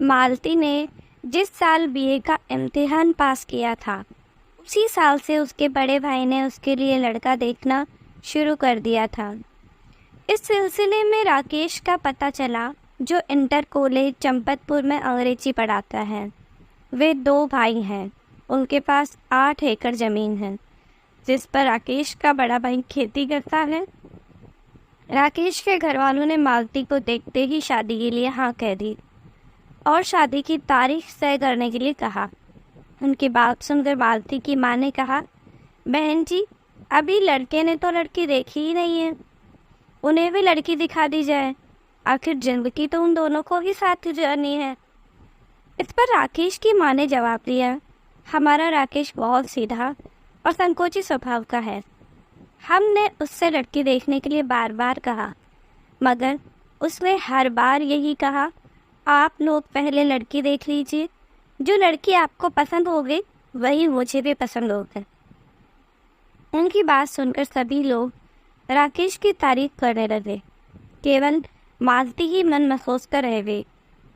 मालती ने जिस साल बीए का इम्तिहान पास किया था, उसी साल से उसके बड़े भाई ने उसके लिए लड़का देखना शुरू कर दिया था। इस सिलसिले में राकेश का पता चला, जो इंटर कॉलेज चंपतपुर में अंग्रेजी पढ़ाता है। वे 2 भाई हैं। उनके पास 8 एकड़ ज़मीन है, जिस पर राकेश का बड़ा भाई खेती करता है। राकेश के घर वालों ने मालती को देखते ही शादी के लिए हाँ कह दी और शादी की तारीख तय करने के लिए कहा। उनकी बात सुनकर मालती की माँ ने कहा, बहन जी, अभी लड़के ने तो लड़की देखी ही नहीं है, उन्हें भी लड़की दिखा दी जाए। आखिर जिंदगी तो उन दोनों को ही साथ गुजारनी है। इस पर राकेश की माँ ने जवाब दिया, हमारा राकेश बहुत सीधा और संकोची स्वभाव का है। हमने उससे लड़की देखने के लिए बार बार कहा, मगर उसने हर बार यही कहा, आप लोग पहले लड़की देख लीजिए, जो लड़की आपको पसंद हो गई वही मुझे भी पसंद हो गई। उनकी बात सुनकर सभी लोग राकेश की तारीफ करने लगे। केवल मालती ही मन में सोचकर रह गई।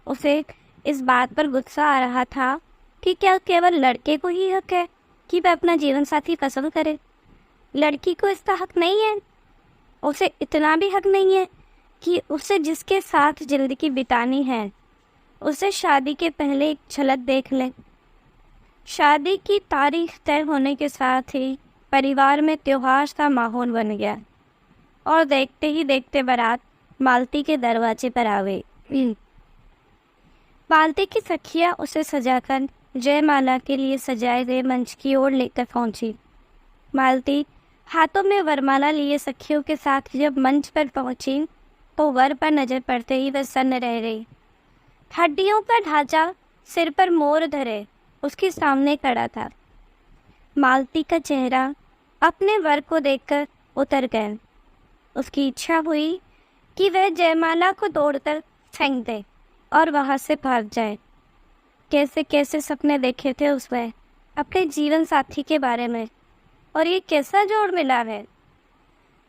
उसे इस बात पर गुस्सा आ रहा था कि क्या केवल लड़के को ही हक है कि वह अपना जीवन साथी पसंद करे? लड़की को इसका हक नहीं है। उसे इतना भी हक नहीं है कि उसे जिसके साथ जिंदगी बितानी है, उसे शादी के पहले एक झलक देख ले। शादी की तारीख तय होने के साथ ही परिवार में त्योहार सा माहौल बन गया और देखते ही देखते बारात मालती के दरवाजे पर आ गई। मालती की सखियां उसे सजाकर जयमाला के लिए सजाए गए मंच की ओर लेकर पहुंची। मालती हाथों में वरमाला लिए सखियों के साथ जब मंच पर पहुंची तो वर पर नजर पड़ते ही वह सन्न रह गई। हड्डियों का ढांचा सिर पर मोर धरे उसके सामने खड़ा था। मालती का चेहरा अपने वर को देखकर उतर गया। उसकी इच्छा हुई कि वह जयमाला को तोड़कर फेंक दे और वहां से भाग जाए। कैसे कैसे सपने देखे थे उसने अपने जीवन साथी के बारे में, और ये कैसा जोड़ मिला है।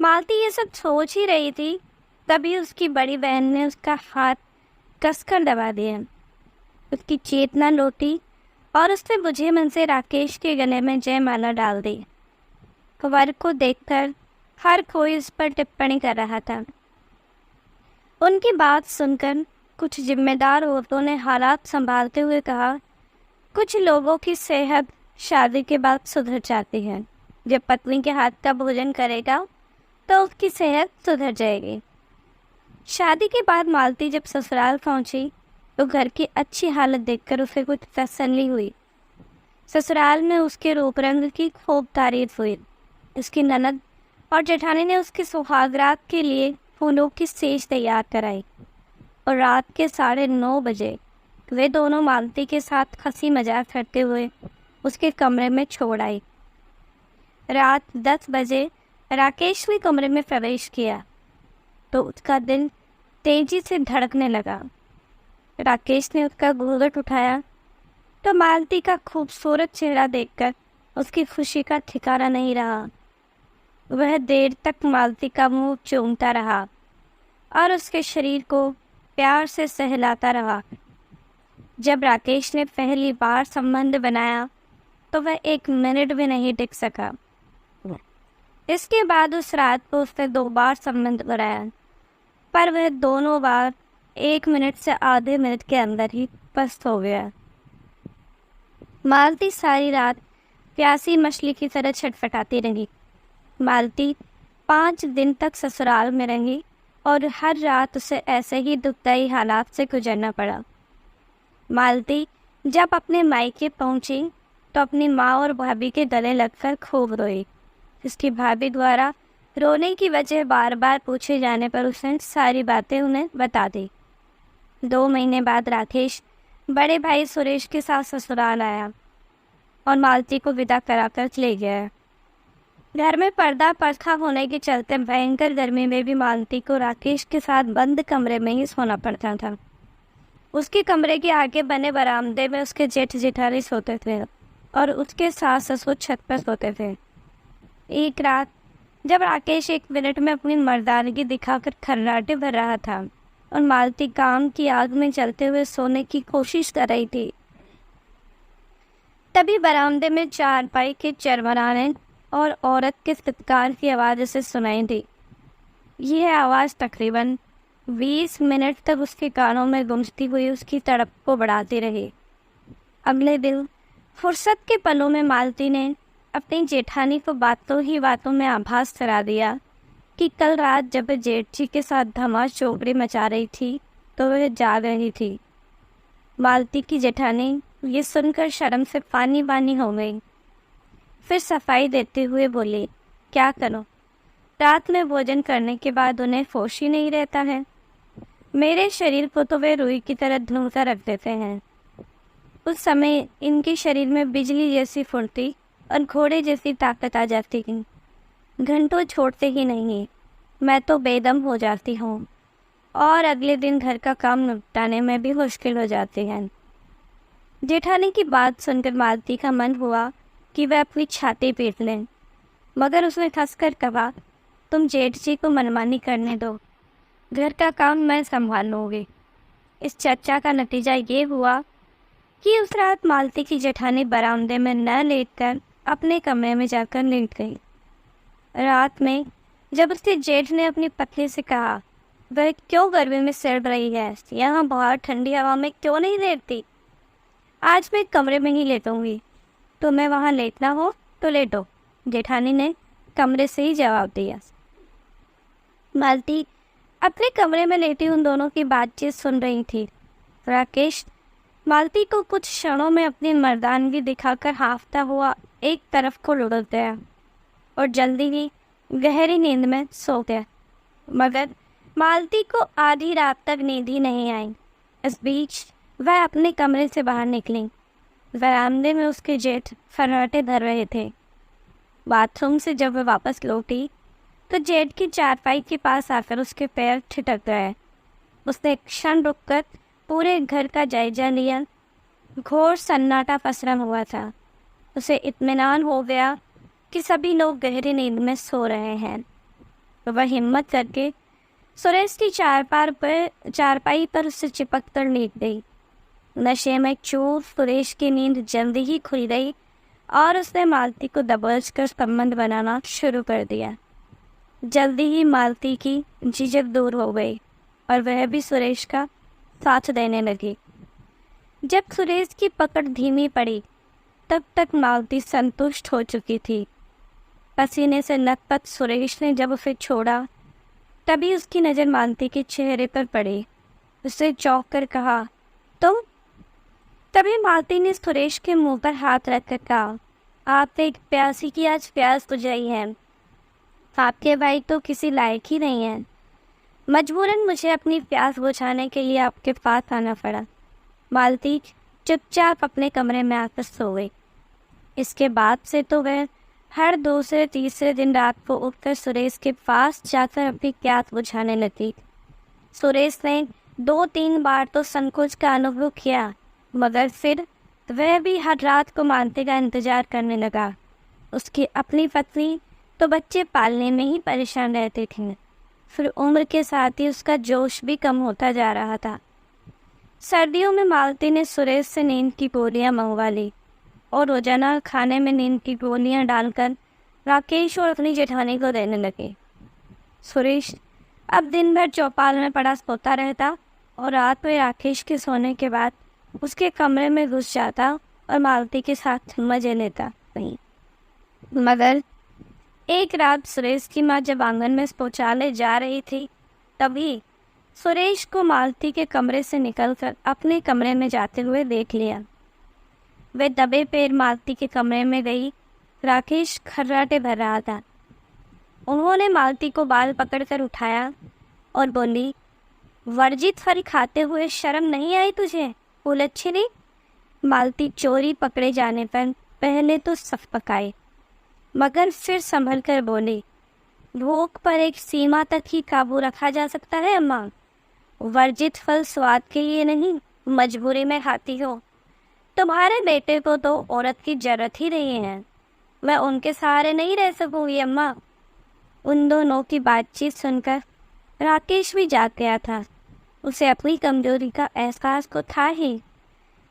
मालती ये सब सोच ही रही थी, तभी उसकी बड़ी बहन ने उसका हाथ कसकर दबा दिया। उसकी चेतना लौटी और उसने बुझे मन से राकेश के गले में जयमाला डाल दी। वर को देखकर हर कोई उस पर टिप्पणी कर रहा था। उनकी बात सुनकर कुछ जिम्मेदार औरतों ने हालात संभालते हुए कहा, कुछ लोगों की सेहत शादी के बाद सुधर जाती है। जब पत्नी के हाथ का भोजन करेगा तो उसकी सेहत सुधर जाएगी। शादी के बाद मालती जब ससुराल पहुंची तो घर की अच्छी हालत देखकर उसे कुछ तसल्ली हुई। ससुराल में उसके रूप रंग की खूब तारीफ हुई। उसकी ननद और जेठानी ने उसके सुहागरात के लिए फूलों की सेज तैयार कराई और रात के 9:30 बजे वे दोनों मालती के साथ हंसी मजाक करते हुए उसके कमरे में छोड़ आई। रात 10 बजे राकेश ने कमरे में प्रवेश किया तो उसका दिल तेजी से धड़कने लगा। राकेश ने उसका घूंघट उठाया तो मालती का खूबसूरत चेहरा देखकर उसकी खुशी का ठिकाना नहीं रहा। वह देर तक मालती का मुंह चूमता रहा और उसके शरीर को प्यार से सहलाता रहा। जब राकेश ने पहली बार संबंध बनाया तो वह 1 मिनट भी नहीं टिक सका। इसके बाद उस रात को उसने 2 बार संबंध बनाया, पर वह दोनों बार 1 मिनट से आधे मिनट के अंदर ही पस्त हो गया। मालती सारी रात प्यासी मछली की तरह छटपटाती रही। मालती 5 दिन तक ससुराल में रही और हर रात उसे ऐसे ही दुखदाई हालात से गुजरना पड़ा। मालती जब अपने मायके पहुंची तो अपनी माँ और भाभी के गले लगकर खूब रोई। उसकी भाभी द्वारा रोने की वजह बार बार पूछे जाने पर उसने सारी बातें उन्हें बता दी। 2 महीने बाद राकेश बड़े भाई सुरेश के साथ ससुराल आया और मालती को विदा कराकर ले गया। घर में पर्दा परखा होने के चलते भयंकर गर्मी में भी मालती को राकेश के साथ बंद कमरे में ही सोना पड़ता था। उसके कमरे के आगे बने बरामदे में उसके जेठ जेठानी सोते थे और उसके सास ससुर छत पर सोते थे। एक रात जब राकेश 1 मिनट में अपनी मर्दानगी दिखाकर खर्राटे भर रहा था और मालती काम की आग में जलते हुए सोने की कोशिश कर रही थी। तभी बरामदे में चारपाई के चरमराने और औरत के चित्कार की आवाज़ उसे सुनाई दी। यह आवाज़ तकरीबन 20 मिनट तक उसके कानों में गूंजती हुई उसकी तड़प को बढ़ाती रही। अगले दिन फुर्सत के पलों में मालती ने अपनी जेठानी को बातों ही बातों में आभास करा दिया कि कल रात जब वह जेठ जी के साथ धमाचौकड़ी मचा रही थी तो वह जाग रही थी। मालती की जेठानी ये सुनकर शर्म से पानी पानी हो गई। फिर सफाई देते हुए बोली, क्या करो, रात में भोजन करने के बाद उन्हें होश ही नहीं रहता है। मेरे शरीर को तो वे रुई की तरह ढूंढकर रख देते हैं। उस समय इनके शरीर में बिजली जैसी फुर्ती और घोड़े जैसी ताकत आ जाती है। घंटों छोड़ते ही नहीं, मैं तो बेदम हो जाती हूँ और अगले दिन घर का काम निपटाने में भी मुश्किल हो जाती है। जेठानी की बात सुनकर मालती का मन हुआ कि वह अपनी छाती पीट लें, मगर उसने हंसकर कहा, तुम जेठ जी को मनमानी करने दो, घर का काम मैं संभाल लूँगी। इस चर्चा का नतीजा ये हुआ कि उस रात मालती की जेठानी बरामदे में न लेटकर अपने कमरे में जाकर लेट गई। रात में जब उसके जेठ ने अपनी पत्नी से कहा, वह क्यों गर्मी में सड़ रही है, यहाँ बाहर ठंडी हवा में क्यों नहीं लेटती? आज मैं कमरे में ही लेटूंगी, तुम्हें वहाँ लेटना हो तो लेटो, जेठानी ने कमरे से ही जवाब दिया। मालती अपने कमरे में लेटी उन दोनों की बातचीत सुन रही थी। राकेश मालती को कुछ क्षणों में अपनी मर्दानगी दिखाकर हाँफता हुआ एक तरफ को लुढ़क गया और जल्दी ही गहरी नींद में सो गया। मगर मालती को आधी रात तक नींद ही नहीं आई। इस बीच वह अपने कमरे से बाहर निकली। बरामदे में उसके जेठ फर्राटे धर रहे थे। बाथरूम से जब वह वापस लौटी तो जेठ की चारपाई के पास आकर उसके पैर ठिठक गए। उसने एक क्षण रुककर पूरे घर का जायजा लिया। घोर सन्नाटा पसरा हुआ था। उसे इत्मीनान हो गया कि सभी लोग गहरी नींद में सो रहे हैं। तो वह हिम्मत करके सुरेश की चारपाई पर उससे चिपक कर लेट गई। नशे में चूर सुरेश की नींद जल्दी ही खुल गई और उसने मालती को दबोच कर संबंध बनाना शुरू कर दिया। जल्दी ही मालती की झिझक दूर हो गई और वह भी सुरेश का साथ देने लगी। जब सुरेश की पकड़ धीमी पड़ी तब तक मालती संतुष्ट हो चुकी थी। पसीने से लथपथ सुरेश ने जब उसे छोड़ा तभी उसकी नज़र मालती के चेहरे पर पड़ी। उसने चौंक कर कहा, तुम? तभी मालती ने सुरेश के मुंह पर हाथ रखकर कहा, आप एक प्यासी की आज प्यास बुझाई है। आपके भाई तो किसी लायक ही नहीं है। मजबूरन मुझे अपनी प्यास बुझाने के लिए आपके पास आना पड़ा। मालती चुपचाप अपने कमरे में आकर सो गई। इसके बाद से तो वह हर दूसरे तीसरे दिन रात को उठकर सुरेश के पास जाकर अपनी प्यास बुझाने लगी। सुरेश ने 2-3 बार तो संकोच का अनुभव किया, मगर फिर वह भी हर रात को मालती का इंतजार करने लगा। उसकी अपनी पत्नी तो बच्चे पालने में ही परेशान रहते थे। फिर उम्र के साथ ही उसका जोश भी कम होता जा रहा था। सर्दियों में मालती ने सुरेश से नींद की गोलियां मंगवा ली और रोजाना खाने में नींद की गोलियां डालकर राकेश और अपनी जेठानी को देने लगे। सुरेश अब दिन भर चौपाल में पड़ा सोता रहता और रात में राकेश के सोने के बाद उसके कमरे में घुस जाता और मालती के साथ मजे लेता नहीं। मगर एक रात सुरेश की माँ जब आंगन में शौचालय जा रही थी तभी सुरेश को मालती के कमरे से निकलकर अपने कमरे में जाते हुए देख लिया। वे दबे पैर मालती के कमरे में गई। राकेश खर्राटे भर रहा था। उन्होंने मालती को बाल पकड़कर उठाया और बोली, वर्जित फल खाते हुए शर्म नहीं आई तुझे? उलच्छी नहीं। मालती चोरी पकड़े जाने पर पहले तो सफ पकाई, मगर फिर संभल कर बोली, भूख पर एक सीमा तक ही काबू रखा जा सकता है अम्मा। वर्जित फल स्वाद के लिए नहीं, मजबूरी में खाती हो। तुम्हारे बेटे को तो औरत की जरूरत ही नहीं है। मैं उनके सहारे नहीं रह सकूंगी अम्मा। उन दोनों की बातचीत सुनकर राकेश भी जाग गया था। उसे अपनी कमजोरी का एहसास तो था ही,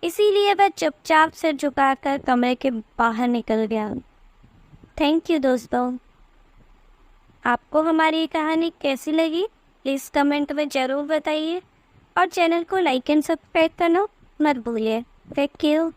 इसीलिए वह चुपचाप सिर झुकाकर कमरे के बाहर निकल गया। थैंक यू दोस्तों। आपको हमारी ये कहानी कैसी लगी प्लीज़ कमेंट में ज़रूर बताइए और चैनल को लाइक एंड सब्सक्राइब करना मत भूलिए। Thank you.